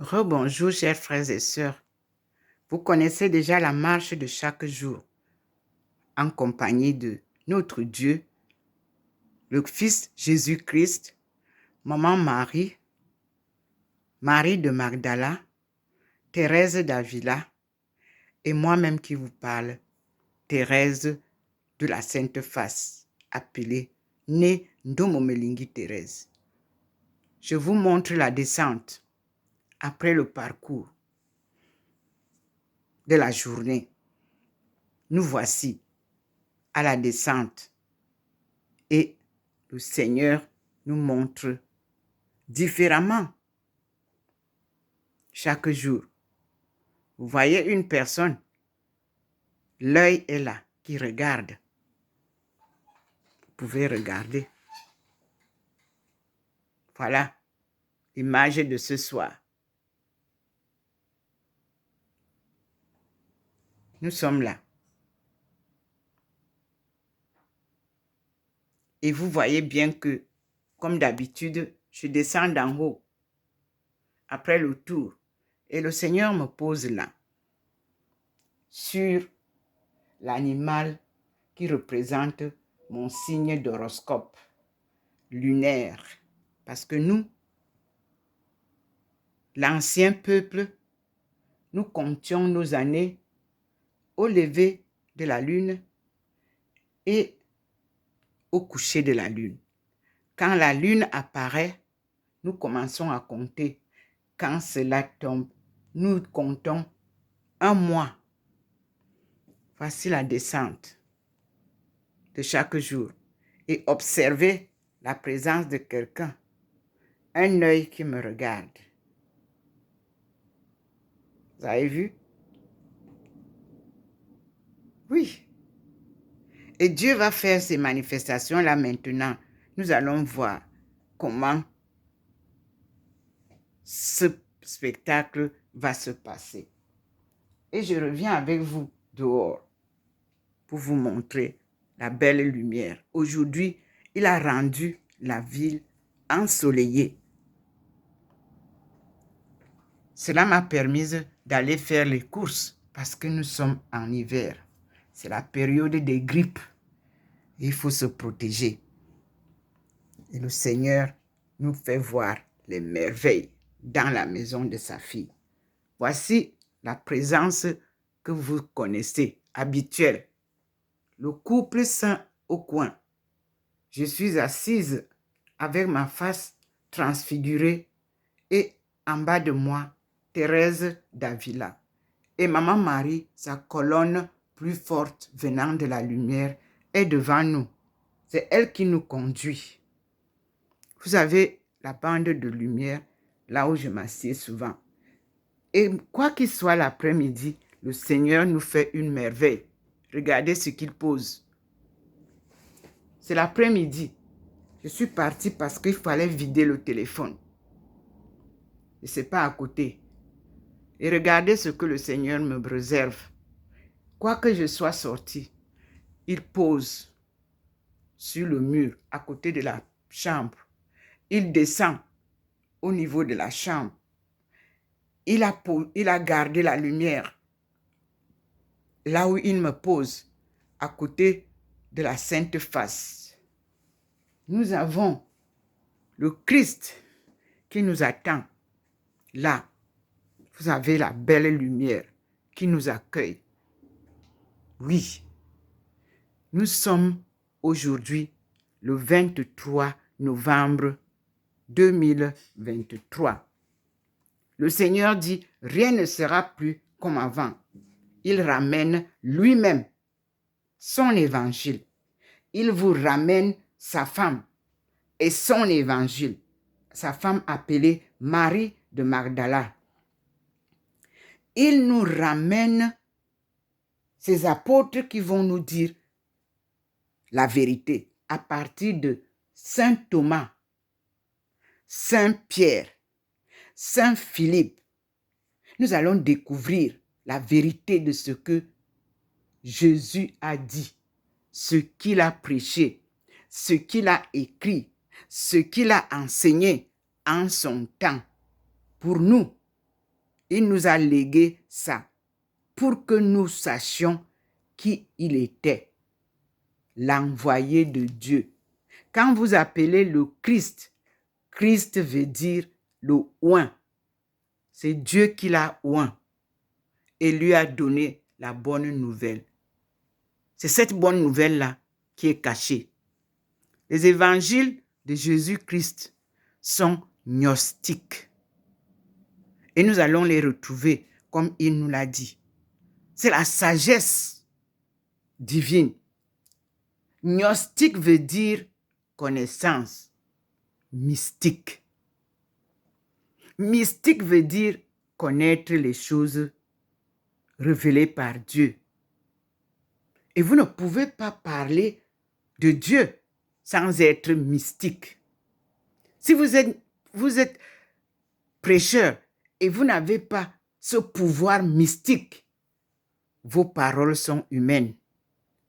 Rebonjour, chers frères et sœurs. Vous connaissez déjà la marche de chaque jour en compagnie de notre Dieu, le Fils Jésus-Christ, Maman Marie, Marie de Magdala, Thérèse d'Avila et moi-même qui vous parle, Thérèse de la Sainte Face, appelée née Ndomomelingi Thérèse. Je vous montre la descente après le parcours de la journée. Nous voici à la descente et le Seigneur nous montre différemment chaque jour. Vous voyez une personne, l'œil est là, qui regarde. Vous pouvez regarder. Voilà l'image de ce soir. Nous sommes là. Et vous voyez bien que, comme d'habitude, je descends d'en haut, après le tour, et le Seigneur me pose là, sur l'animal qui représente mon signe d'horoscope lunaire. Parce que nous, l'ancien peuple, nous comptions nos années au lever de la lune et au coucher de la lune. Quand la lune apparaît, nous commençons à compter. Quand cela tombe, nous comptons un mois. Voici la descente de chaque jour. Et observez la présence de quelqu'un. Un œil qui me regarde. Vous avez vu? Oui. Et Dieu va faire ces manifestations-là maintenant. Nous allons voir comment ce spectacle va se passer. Et je reviens avec vous dehors pour vous montrer la belle lumière. Aujourd'hui, il a rendu la ville ensoleillée. Cela m'a permis d'aller faire les courses parce que nous sommes en hiver. C'est la période des grippes. Il faut se protéger. Et le Seigneur nous fait voir les merveilles dans la maison de sa fille. Voici la présence que vous connaissez, habituelle. Le couple saint au coin. Je suis assise avec ma face transfigurée et en bas de moi, Thérèse d'Avila. Et Maman Marie, sa colonne plus forte venant de la lumière, est devant nous. C'est elle qui nous conduit. Vous avez la bande de lumière là où je m'assieds souvent. Et quoi qu'il soit l'après-midi, le Seigneur nous fait une merveille. Regardez ce qu'il pose. C'est l'après-midi. Je suis partie parce qu'il fallait vider le téléphone. Et ce n'est pas à côté. Et regardez ce que le Seigneur me réserve. Quoi que je sois sortie, il pose sur le mur à côté de la chambre. Il descend au niveau de la chambre. Il a gardé la lumière là où il me pose, à côté de la Sainte Face. Nous avons le Christ qui nous attend. Là, vous avez la belle lumière qui nous accueille. Oui, nous sommes aujourd'hui le 23 novembre 2023. Le Seigneur dit, rien ne sera plus comme avant. Il ramène lui-même son évangile. Il vous ramène sa femme et son évangile. Sa femme appelée Marie de Magdala. Il nous ramène ces apôtres qui vont nous dire la vérité à partir de Saint Thomas, Saint Pierre, Saint Philippe. Nous allons découvrir la vérité de ce que Jésus a dit, ce qu'il a prêché, ce qu'il a écrit, ce qu'il a enseigné en son temps pour nous. Il nous a légué ça pour que nous sachions qui il était, l'envoyé de Dieu. Quand vous appelez le Christ, Christ veut dire le oint. C'est Dieu qui l'a oint et lui a donné la bonne nouvelle. C'est cette bonne nouvelle-là qui est cachée. Les évangiles de Jésus-Christ sont gnostiques. Et nous allons les retrouver comme il nous l'a dit. C'est la sagesse divine. Gnostique veut dire connaissance. Mystique. Mystique veut dire connaître les choses révélées par Dieu. Et vous ne pouvez pas parler de Dieu sans être mystique. Si vous êtes prêcheur et vous n'avez pas ce pouvoir mystique, vos paroles sont humaines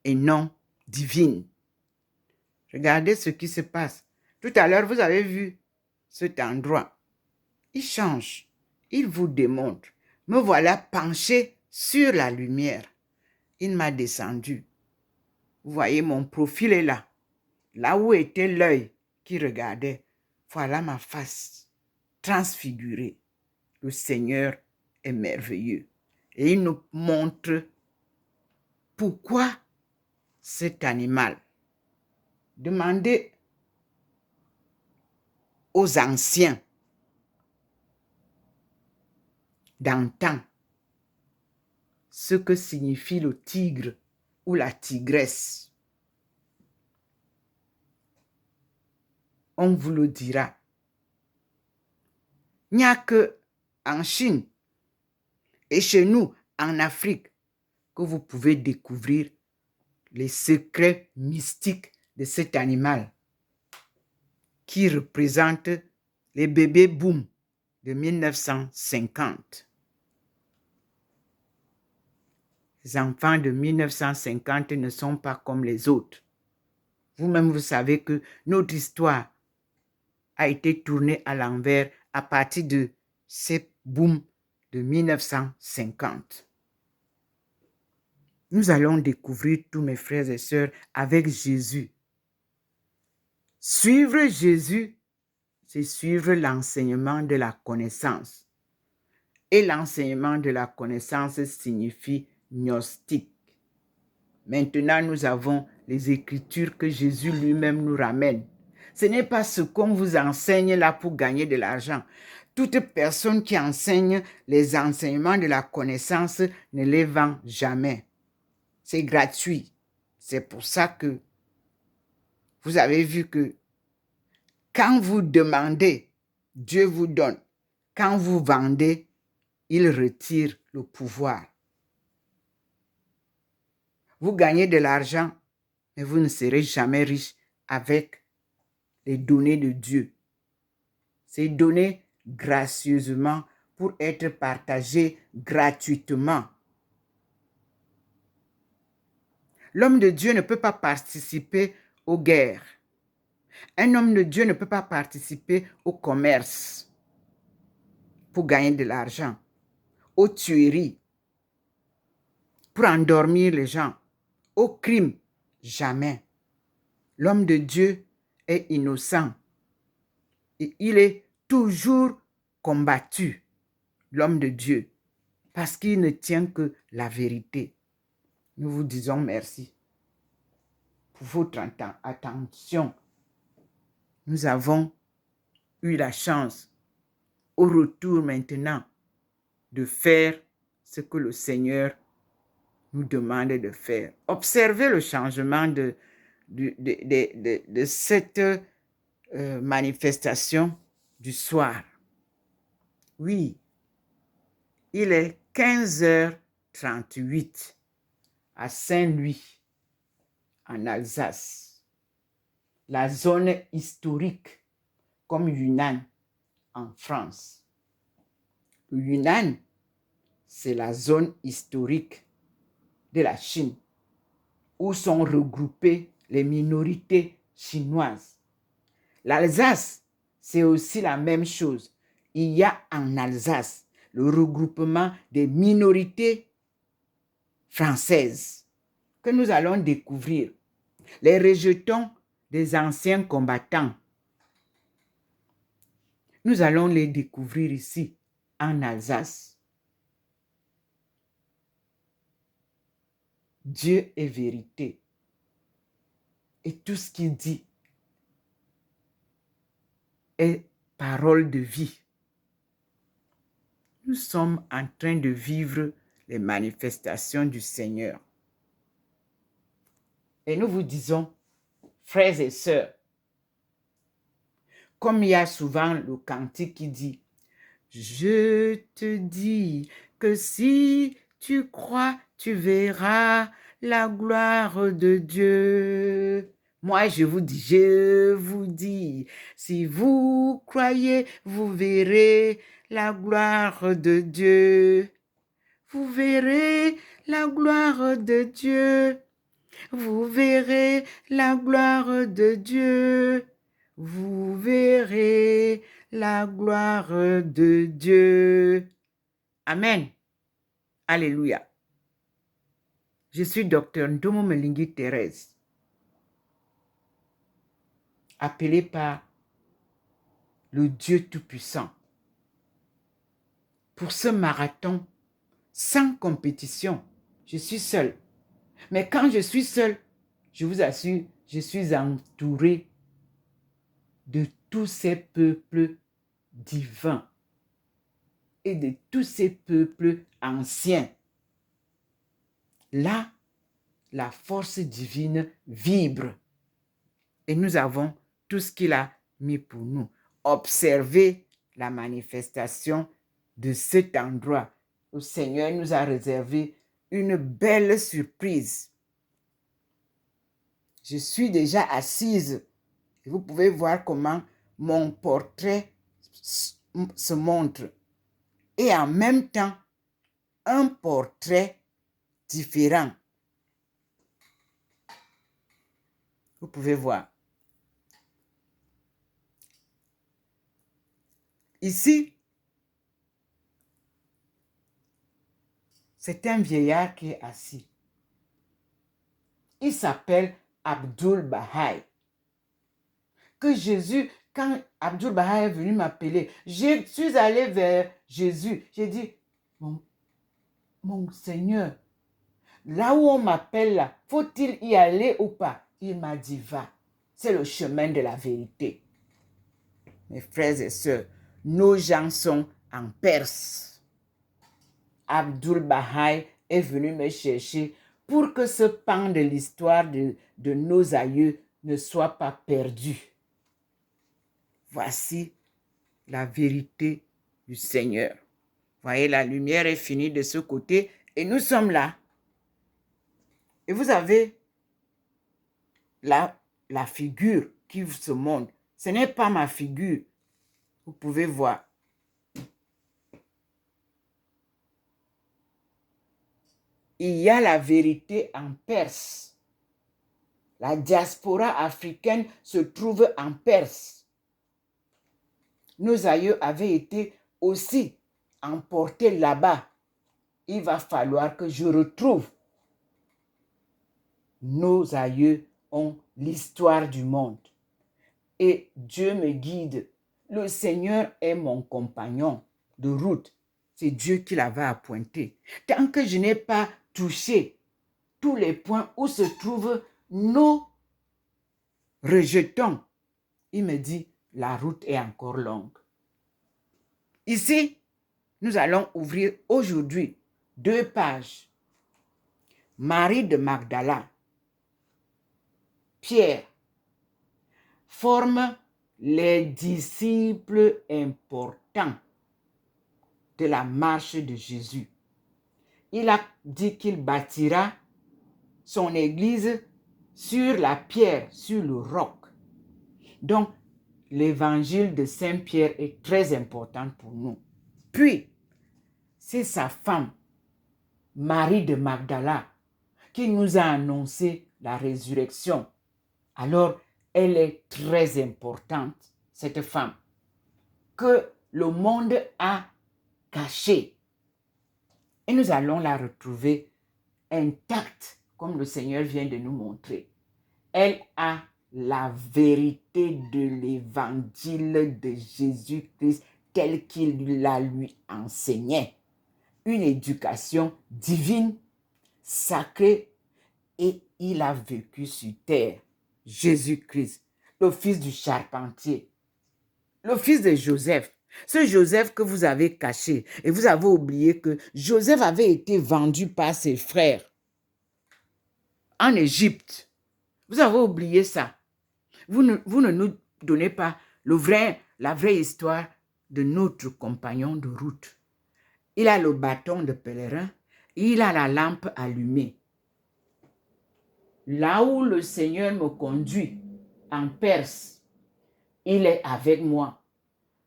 et non divines. Regardez ce qui se passe. Tout à l'heure, vous avez vu cet endroit. Il change. Il vous démontre. Me voilà penché sur la lumière. Il m'a descendu. Vous voyez, mon profil est là. Là où était l'œil qui regardait. Voilà ma face transfigurée. Le Seigneur est merveilleux. Et il nous montre pourquoi cet animal. Demandez aux anciens d'antan ce que signifie le tigre ou la tigresse. On vous le dira. Il n'y a qu'en Chine et chez nous, en Afrique, que vous pouvez découvrir les secrets mystiques de cet animal qui représente les bébés boom de 1950. Les enfants de 1950 ne sont pas comme les autres. Vous-même, vous savez que notre histoire a été tournée à l'envers à partir de ces booms de 1950. Nous allons découvrir tous mes frères et sœurs avec Jésus. Suivre Jésus, c'est suivre l'enseignement de la connaissance. Et l'enseignement de la connaissance signifie gnostique. Maintenant, nous avons les Écritures que Jésus lui-même nous ramène. Ce n'est pas ce qu'on vous enseigne là pour gagner de l'argent. Toute personne qui enseigne les enseignements de la connaissance ne les vend jamais. C'est gratuit. C'est pour ça que vous avez vu que quand vous demandez, Dieu vous donne. Quand vous vendez, il retire le pouvoir. Vous gagnez de l'argent, mais vous ne serez jamais riche avec les données de Dieu. C'est donné gracieusement pour être partagé gratuitement. L'homme de Dieu ne peut pas participer aux guerres. Un homme de Dieu ne peut pas participer au commerce pour gagner de l'argent, aux tueries, pour endormir les gens, au crime. Jamais. L'homme de Dieu est innocent. Et il est toujours combattu, l'homme de Dieu, parce qu'il ne tient que la vérité. Nous vous disons merci pour votre attention. Nous avons eu la chance, au retour maintenant, de faire ce que le Seigneur nous demande de faire. Observez le changement de cette manifestation du soir. Oui, il est 15h38 à Saint-Louis, en Alsace, la zone historique comme Yunnan en France. Le Yunnan, c'est la zone historique de la Chine où sont regroupées les minorités chinoises. L'Alsace, c'est aussi la même chose. Il y a en Alsace le regroupement des minorités françaises que nous allons découvrir. Les rejetons des anciens combattants. Nous allons les découvrir ici, en Alsace. Dieu est vérité. Et tout ce qu'il dit est parole de vie. Nous sommes en train de vivre les manifestations du Seigneur. Et nous vous disons, frères et sœurs, comme il y a souvent le cantique qui dit, je te dis que si tu crois, tu verras la gloire de Dieu. Moi, je vous dis, si vous croyez, vous verrez la gloire de Dieu. Vous verrez la gloire de Dieu. Vous verrez la gloire de Dieu. Vous verrez la gloire de Dieu. Amen. Alléluia. Je suis Dr Ndomo Melingi Thérèse, appelée par le Dieu Tout-Puissant pour ce marathon sans compétition. Je suis seule. Mais quand je suis seule, je vous assure, je suis entourée de tous ces peuples divins et de tous ces peuples anciens. Là, la force divine vibre et nous avons tout ce qu'il a mis pour nous. Observez la manifestation de cet endroit. Le Seigneur nous a réservé une belle surprise. Je suis déjà assise. Vous pouvez voir comment mon portrait se montre. Et en même temps, un portrait différent. Vous pouvez voir. Ici, c'est un vieillard qui est assis. Il s'appelle Abdul Baha'i. Que Jésus, quand Abdul Baha'i est venu m'appeler, je suis allé vers Jésus. J'ai dit, mon Seigneur, là où on m'appelle là, faut-il y aller ou pas? Il m'a dit, va. C'est le chemin de la vérité. Mes frères et sœurs, nos gens sont en Perse. Abdul Baha'i est venu me chercher pour que ce pan de l'histoire de nos aïeux ne soit pas perdu. Voici la vérité du Seigneur. Voyez, la lumière est finie de ce côté et nous sommes là. Et vous avez la figure qui se montre. Ce n'est pas ma figure. Vous pouvez voir. Il y a la vérité en Perse. La diaspora africaine se trouve en Perse. Nos aïeux avaient été aussi emportés là-bas. Il va falloir que je retrouve. Nos aïeux ont l'histoire du monde. Et Dieu me guide. Le Seigneur est mon compagnon de route. C'est Dieu qui l'avait appointé. Tant que je n'ai pas touché tous les points où se trouvent nos rejetons, il me dit, la route est encore longue. Ici, nous allons ouvrir aujourd'hui 2 pages. Marie de Magdala, Pierre, forment les disciples importants de la marche de Jésus. Il a dit qu'il bâtira son église sur la pierre, sur le roc. Donc, l'évangile de Saint-Pierre est très important pour nous. Puis, c'est sa femme, Marie de Magdala, qui nous a annoncé la résurrection. Alors, elle est très importante, cette femme, que le monde a cachée. Et nous allons la retrouver intacte, comme le Seigneur vient de nous montrer. Elle a la vérité de l'évangile de Jésus-Christ tel qu'il la lui enseignait. Une éducation divine, sacrée, et il a vécu sur terre. Jésus-Christ, le fils du charpentier, le fils de Joseph. Ce Joseph que vous avez caché, et vous avez oublié que Joseph avait été vendu par ses frères en Égypte. Vous avez oublié ça. Vous ne nous donnez pas la vraie histoire de notre compagnon de route. Il a le bâton de pèlerin, il a la lampe allumée. Là où le Seigneur me conduit, en Perse, il est avec moi.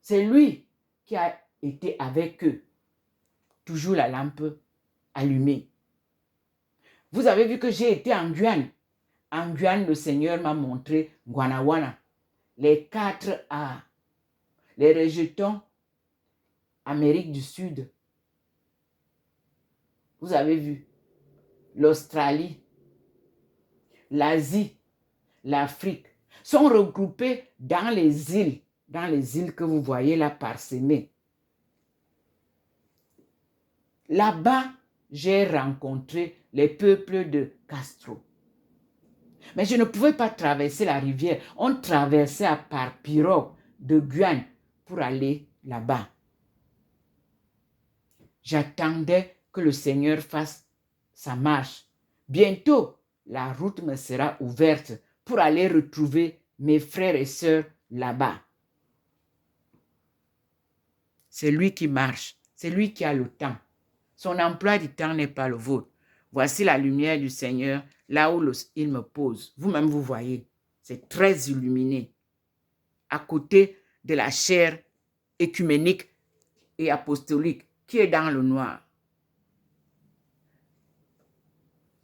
C'est lui qui a été avec eux. Toujours la lampe allumée. Vous avez vu que j'ai été en Guyane. En Guyane, le Seigneur m'a montré Guanawana, les 4 A, les rejetons Amérique du Sud. Vous avez vu l'Australie, l'Asie, l'Afrique sont regroupés dans les îles que vous voyez là parsemées. Là-bas, j'ai rencontré les peuples de Castro. Mais je ne pouvais pas traverser la rivière. On traversait par pirogue de Guyane pour aller là-bas. J'attendais que le Seigneur fasse sa marche. Bientôt, la route me sera ouverte pour aller retrouver mes frères et sœurs là-bas. C'est lui qui marche, c'est lui qui a le temps. Son emploi du temps n'est pas le vôtre. Voici la lumière du Seigneur, là où il me pose. Vous-même, vous voyez, c'est très illuminé. À côté de la chaire écuménique et apostolique qui est dans le noir.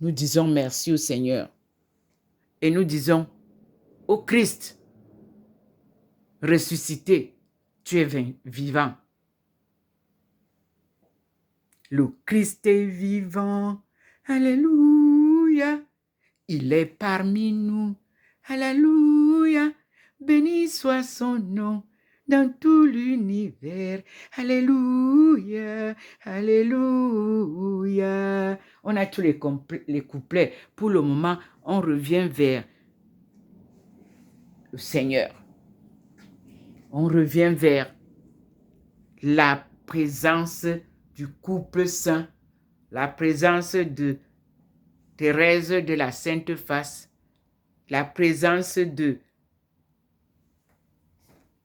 Nous disons merci au Seigneur. Et nous disons au Christ, ressuscité, tu es vivant. Le Christ est vivant. Alléluia. Il est parmi nous. Alléluia. Béni soit son nom dans tout l'univers. Alléluia. Alléluia. On a tous les couplets. Pour le moment, on revient vers le Seigneur. On revient vers la présence du couple saint, la présence de Thérèse de la Sainte Face, la présence de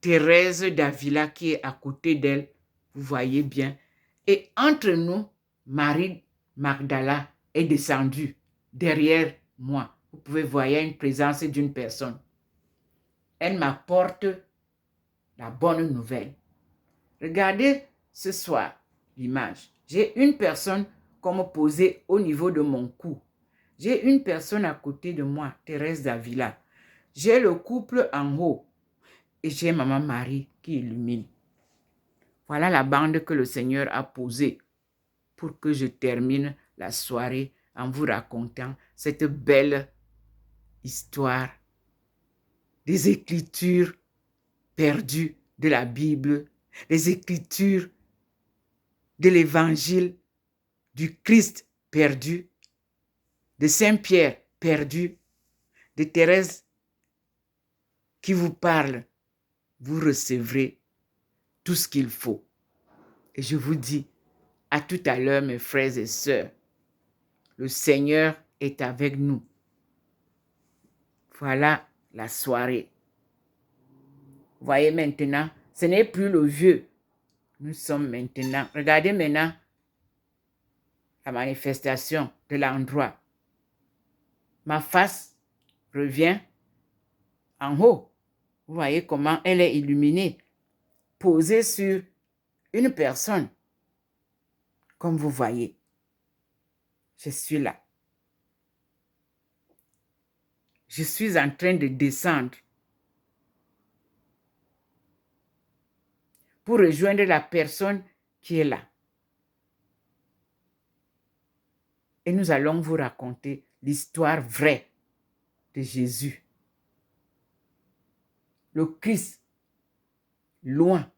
Thérèse d'Avila qui est à côté d'elle, vous voyez bien. Et entre nous, Marie Magdala est descendue derrière moi. Vous pouvez voir une présence d'une personne. Elle m'apporte la bonne nouvelle. Regardez ce soir l'image. J'ai une personne comme posée au niveau de mon cou. J'ai une personne à côté de moi, Thérèse d'Avila. J'ai le couple en haut et j'ai Maman Marie qui illumine. Voilà la bande que le Seigneur a posée pour que je termine la soirée en vous racontant cette belle histoire des Écritures perdues de la Bible, les Écritures de l'Évangile du Christ perdu, de Saint-Pierre perdu, de Thérèse qui vous parle. Vous recevrez tout ce qu'il faut. Et je vous dis à tout à l'heure, mes frères et sœurs, le Seigneur est avec nous. Voilà la soirée. Vous voyez maintenant, ce n'est plus le vieux. Nous sommes maintenant, regardez maintenant la manifestation de l'endroit. Ma face revient en haut. Vous voyez comment elle est illuminée, posée sur une personne. Comme vous voyez, je suis là. Je suis en train de descendre pour rejoindre la personne qui est là. Et nous allons vous raconter l'histoire vraie de Jésus. Le Christ, loin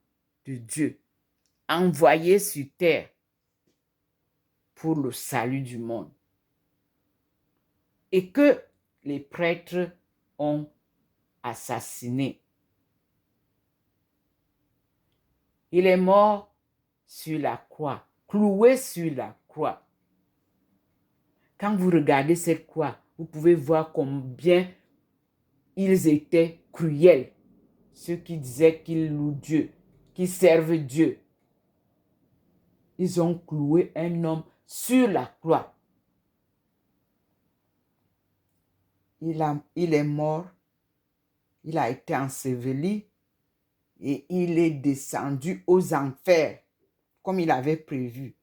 de Dieu, envoyé sur terre pour le salut du monde. Et que les prêtres ont assassiné. Il est mort sur la croix, cloué sur la croix. Quand vous regardez cette croix, vous pouvez voir combien ils étaient cruels. Ceux qui disaient qu'ils louent Dieu, qu'ils servent Dieu. Ils ont cloué un homme sur la croix. Il est mort, il a été enseveli et il est descendu aux enfers, comme il avait prévu.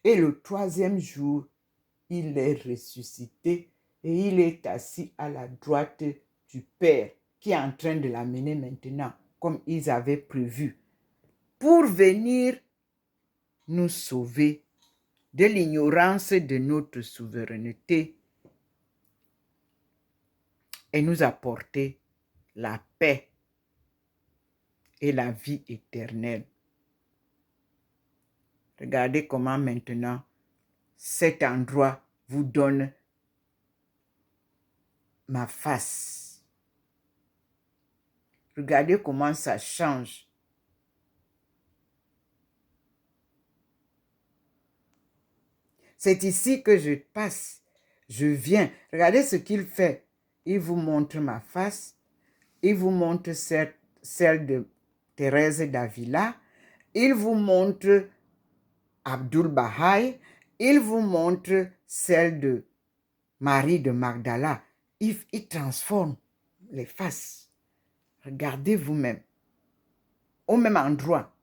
Et le troisième jour, il est ressuscité et il est assis à la droite du Père, qui est en train de l'amener maintenant, comme ils avaient prévu, pour venir nous sauver de l'ignorance de notre souveraineté et nous apporter la paix et la vie éternelle. Regardez comment maintenant cet endroit vous donne ma face. Regardez comment ça change. C'est ici que je passe. Je viens. Regardez ce qu'il fait. Il vous montre ma face. Il vous montre celle de Thérèse d'Avila. Il vous montre Abdul Bahaï. Il vous montre celle de Marie de Magdala. Il transforme les faces. Regardez vous-même. Au même endroit.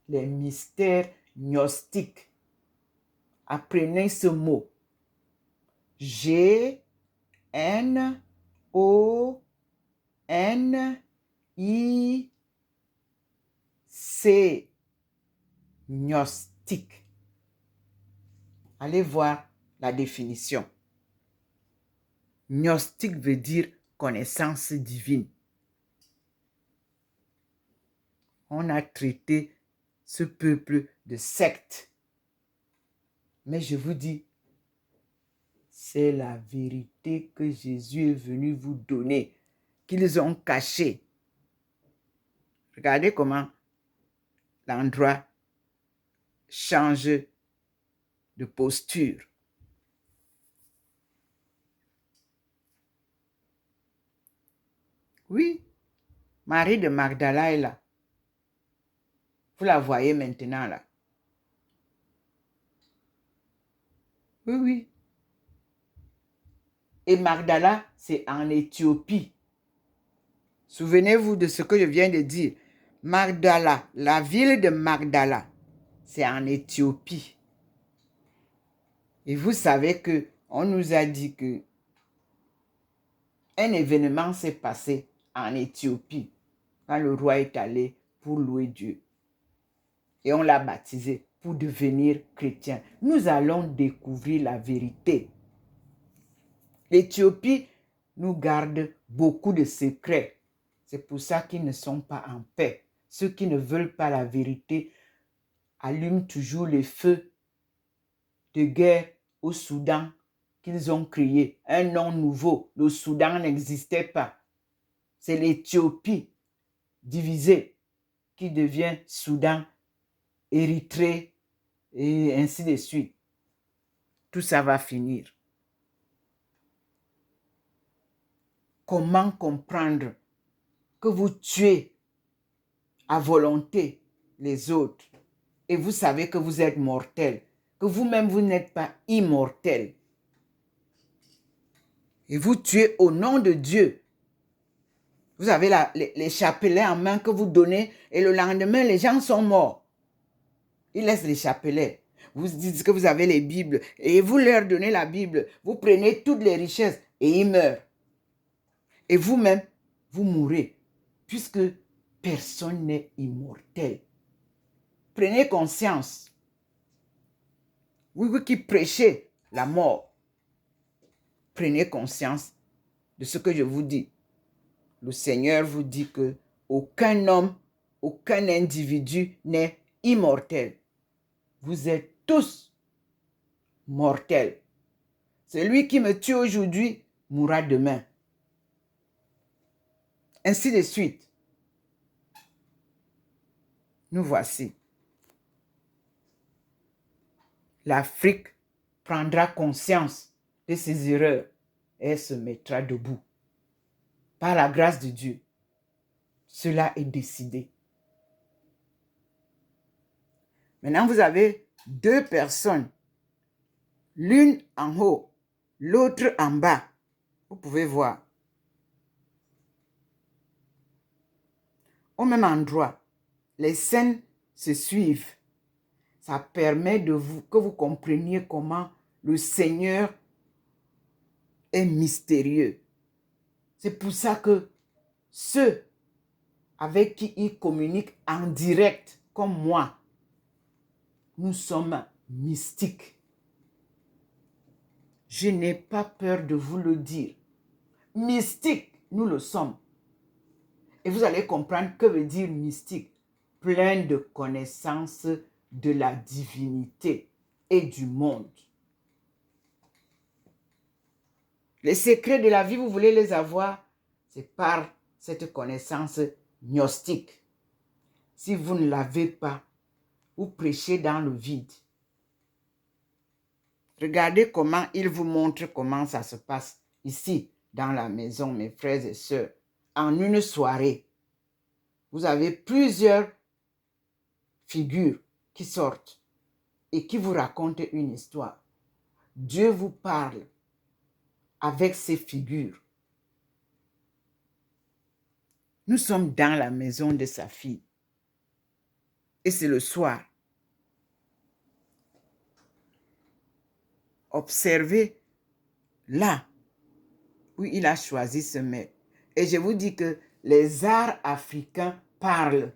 Les mystères gnostiques. Apprenez ce mot. G-N-O-N-I-C. Gnostique. Allez voir la définition. Gnostique veut dire connaissance divine. On a traité ce peuple de secte. Mais je vous dis, c'est la vérité que Jésus est venu vous donner, qu'ils ont cachée. Regardez comment l'endroit change de posture. Oui, Marie de Magdala est là. Vous la voyez maintenant là. Oui, oui. Et Magdala, c'est en Éthiopie. Souvenez-vous de ce que je viens de dire. Magdala, la ville de Magdala, c'est en Éthiopie. Et vous savez que on nous a dit que un événement s'est passé en Éthiopie quand le roi est allé pour louer Dieu. Et on l'a baptisé pour devenir chrétien. Nous allons découvrir la vérité. L'Éthiopie nous garde beaucoup de secrets. C'est pour ça qu'ils ne sont pas en paix. Ceux qui ne veulent pas la vérité allument toujours les feux de guerre au Soudan qu'ils ont créé. Un nom nouveau. Le Soudan n'existait pas. C'est l'Éthiopie divisée qui devient Soudan, Érythrée et ainsi de suite. Tout ça va finir. Comment comprendre que vous tuez à volonté les autres et vous savez que vous êtes mortel, que vous-même vous n'êtes pas immortel et vous tuez au nom de Dieu. Vous avez les chapelets en main que vous donnez et le lendemain les gens sont morts. Ils laissent les chapelets. Vous dites que vous avez les Bibles et vous leur donnez la Bible. Vous prenez toutes les richesses et ils meurent. Et vous-même, vous mourrez puisque Personne n'est immortel. Prenez conscience. Vous qui prêchez la mort, prenez conscience de ce que je vous dis. Le Seigneur vous dit que aucun homme, aucun individu n'est immortel. Vous êtes tous mortels. Celui qui me tue aujourd'hui mourra demain. Ainsi de suite. Nous voici. L'Afrique prendra conscience de ses erreurs et elle se mettra debout. Par la grâce de Dieu, cela est décidé. Maintenant, vous avez deux personnes, l'une en haut, l'autre en bas. Vous pouvez voir. Au même endroit, les scènes se suivent. Ça permet que vous compreniez comment le Seigneur est mystérieux. C'est pour ça que ceux avec qui il communique en direct, comme moi, nous sommes mystiques. Je n'ai pas peur de vous le dire. Mystiques, nous le sommes. Et vous allez comprendre que veut dire mystique. Plein de connaissances de la divinité et du monde. Les secrets de la vie, vous voulez les avoir, c'est par cette connaissance gnostique. Si vous ne l'avez pas, vous prêchez dans le vide. Regardez comment il vous montre comment ça se passe ici, dans la maison, mes frères et sœurs. En une soirée, vous avez plusieurs figures qui sortent et qui vous racontent une histoire. Dieu vous parle avec ces figures. Nous sommes dans la maison de sa fille. Et c'est le soir. Observez là où il a choisi ce maître. Et je vous dis que les arts africains parlent.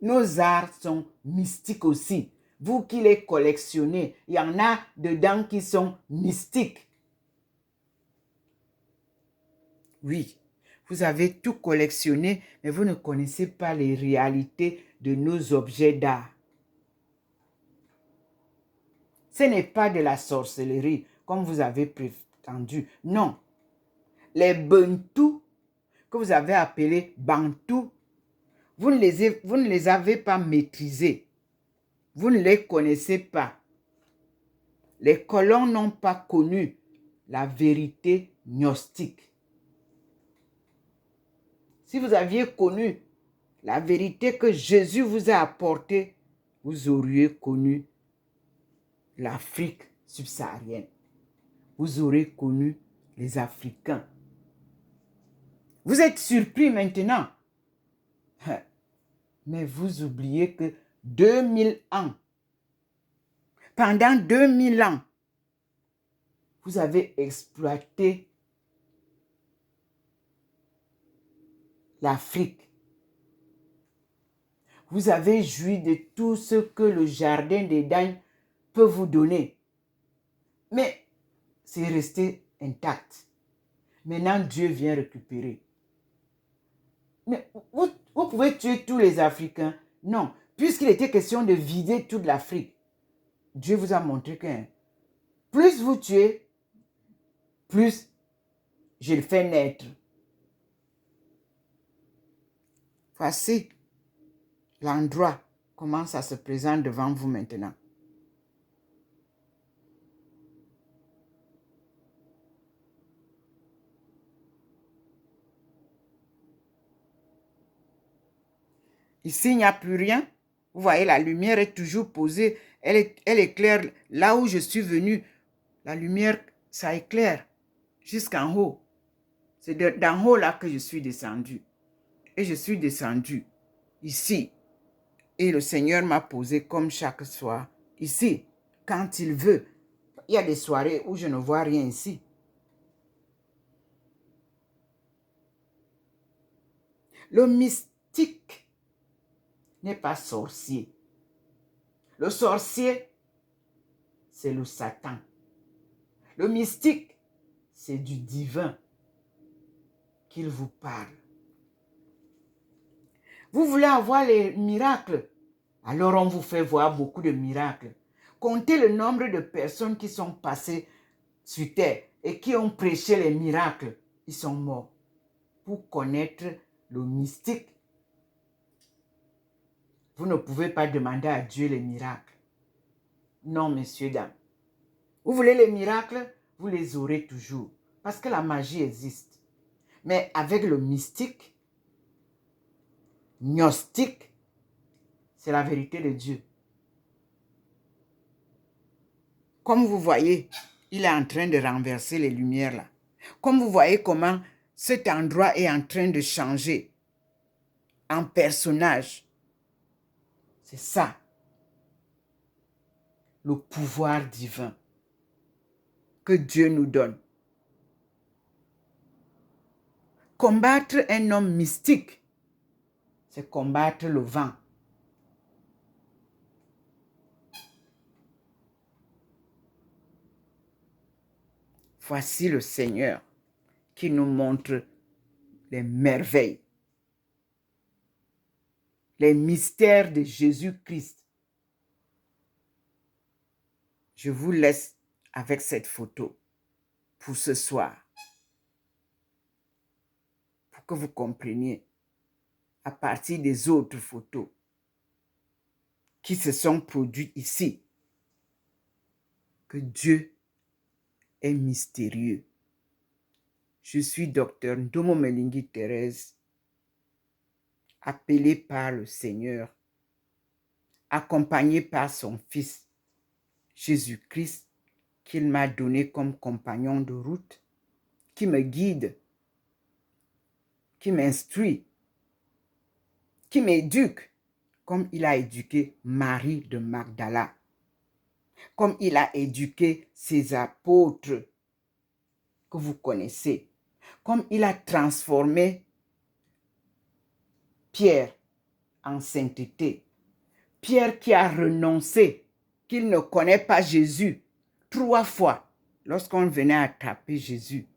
Nos arts sont mystiques aussi. Vous qui les collectionnez, il y en a dedans qui sont mystiques. Oui, vous avez tout collectionné, mais vous ne connaissez pas les réalités de nos objets d'art. Ce n'est pas de la sorcellerie, comme vous avez prétendu. Non. Les Bantous, que vous avez appelés Bantous, vous ne les avez pas maîtrisés. Vous ne les connaissez pas. Les colons n'ont pas connu la vérité gnostique. Si vous aviez connu la vérité que Jésus vous a apportée, vous auriez connu l'Afrique subsaharienne. Vous aurez connu les Africains. Vous êtes surpris maintenant. Mais vous oubliez que 2000 ans, pendant 2000 ans, vous avez exploité l'Afrique. Vous avez joui de tout ce que le jardin d'Éden peut vous donner. Mais c'est resté intact. Maintenant, Dieu vient récupérer. Mais vous pouvez tuer tous les Africains. Non, puisqu'il était question de vider toute l'Afrique, Dieu vous a montré que plus vous tuez, plus je le fais naître. Voici l'endroit, comment ça se présente devant vous maintenant. Ici, il n'y a plus rien. Vous voyez, la lumière est toujours posée. Elle éclaire là où je suis venu. La lumière, ça éclaire jusqu'en haut. C'est d'en haut là que je suis descendu. Et je suis descendu ici. Et le Seigneur m'a posé comme chaque soir ici, quand il veut. Il y a des soirées où je ne vois rien ici. Le mystique n'est pas sorcier. Le sorcier, c'est le Satan. Le mystique, c'est du divin qu'il vous parle. Vous voulez avoir les miracles? Alors on vous fait voir beaucoup de miracles. Comptez le nombre de personnes qui sont passées sur terre et qui ont prêché les miracles. Ils sont morts. Pour connaître le mystique, vous ne pouvez pas demander à Dieu les miracles. Non, messieurs, dames. Vous voulez les miracles? Vous les aurez toujours. Parce que la magie existe. Mais avec le mystique, gnostique, c'est la vérité de Dieu. Comme vous voyez, il est en train de renverser les lumières là. Comme vous voyez comment cet endroit est en train de changer en personnage. C'est ça, le pouvoir divin que Dieu nous donne. Combattre un homme mystique, c'est combattre le vent. Voici le Seigneur qui nous montre les merveilles, les mystères de Jésus-Christ. Je vous laisse avec cette photo pour ce soir, pour que vous compreniez à partir des autres photos qui se sont produites ici que Dieu est mystérieux. Je suis docteur Ndomo Melingi Thérèse, appelé par le Seigneur, accompagné par son Fils Jésus-Christ, qu'il m'a donné comme compagnon de route, qui me guide, qui m'instruit, qui m'éduque, comme il a éduqué Marie de Magdala, comme il a éduqué ses apôtres que vous connaissez, comme il a transformé Pierre en sainteté. Pierre qui a renoncé, qu'il ne connaît pas Jésus 3 fois lorsqu'on venait attraper Jésus.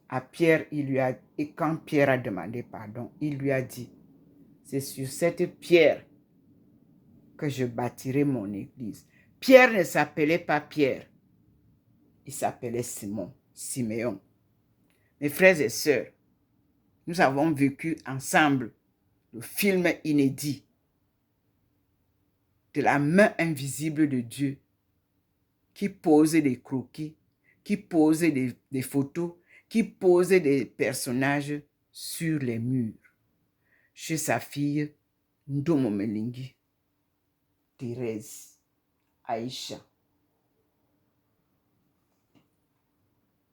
À Pierre, et quand Pierre a demandé pardon, il lui a dit, c'est sur cette pierre que je bâtirai mon église. Pierre ne s'appelait pas Pierre, il s'appelait Siméon. Mes frères et sœurs, nous avons vécu ensemble le film inédit de la main invisible de Dieu qui posait des croquis, qui posait des photos, qui posait des personnages sur les murs. Chez sa fille, Ndomo Melingi Thérèse Aïcha.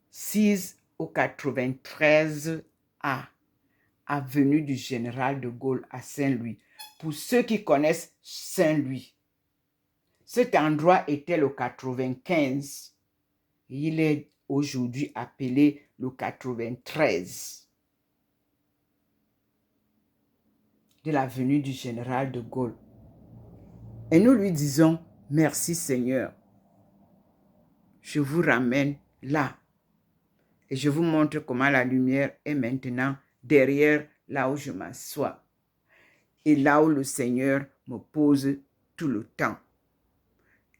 6 au 93 A, avenue du Général de Gaulle à Saint-Louis. Pour ceux qui connaissent Saint-Louis, cet endroit était le 95. Il est aujourd'hui appelé le 93 de l'avenue du Général de Gaulle. Et nous lui disons, merci Seigneur. Je vous ramène là. Et je vous montre comment la lumière est maintenant derrière là où je m'assois. Et là où le Seigneur me pose tout le temps.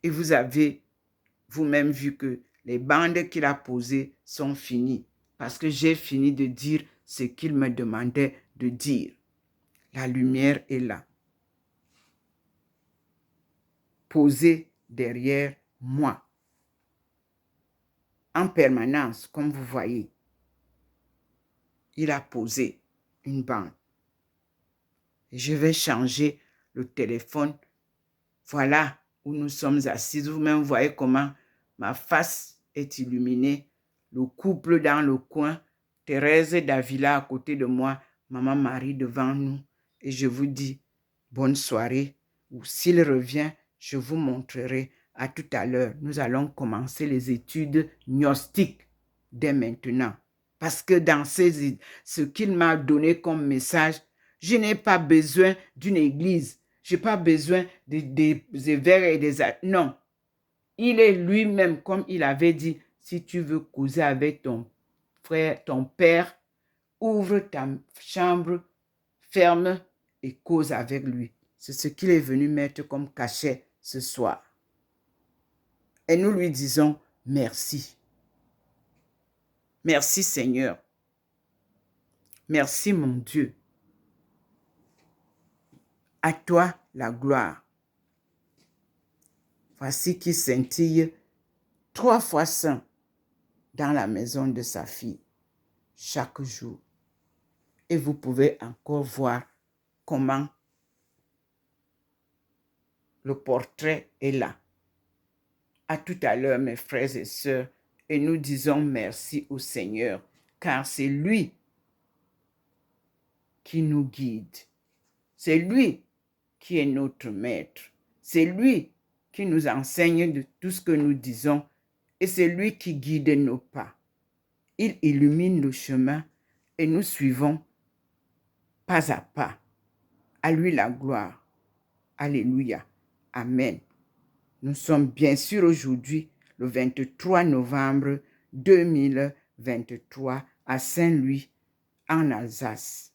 Et vous avez vous-même vu que les bandes qu'il a posées sont finies. Parce que j'ai fini de dire ce qu'il me demandait de dire. La lumière est là. Posée derrière moi. En permanence, comme vous voyez. Il a posé une bande. Je vais changer le téléphone. Voilà où nous sommes assis. Vous-même voyez comment ma face est illuminée. Le couple dans le coin. Thérèse Davila à côté de moi. Maman Marie devant nous. Et je vous dis bonne soirée. Ou s'il revient, je vous montrerai. À tout à l'heure. Nous allons commencer les études gnostiques dès maintenant. Parce que dans ce qu'il m'a donné comme message, je n'ai pas besoin d'une église. Je n'ai pas besoin des verres et des... Non. Il est lui-même, comme il avait dit, si tu veux causer avec ton frère, ton père, ouvre ta chambre, ferme et cause avec lui. C'est ce qu'il est venu mettre comme cachet ce soir. Et nous lui disons merci. Merci Seigneur. Merci mon Dieu. À toi la gloire. Voici qui scintille 3 fois saint dans la maison de sa fille chaque jour. Et vous pouvez encore voir comment le portrait est là. À tout à l'heure, mes frères et sœurs, et nous disons merci au Seigneur, car c'est lui qui nous guide. C'est lui qui est notre maître. C'est lui qui nous enseigne de tout ce que nous disons et c'est lui qui guide nos pas. Il illumine le chemin et nous suivons pas à pas. À lui la gloire. Alléluia. Amen. Nous sommes bien sûr aujourd'hui le 23 novembre 2023 à Saint-Louis en Alsace.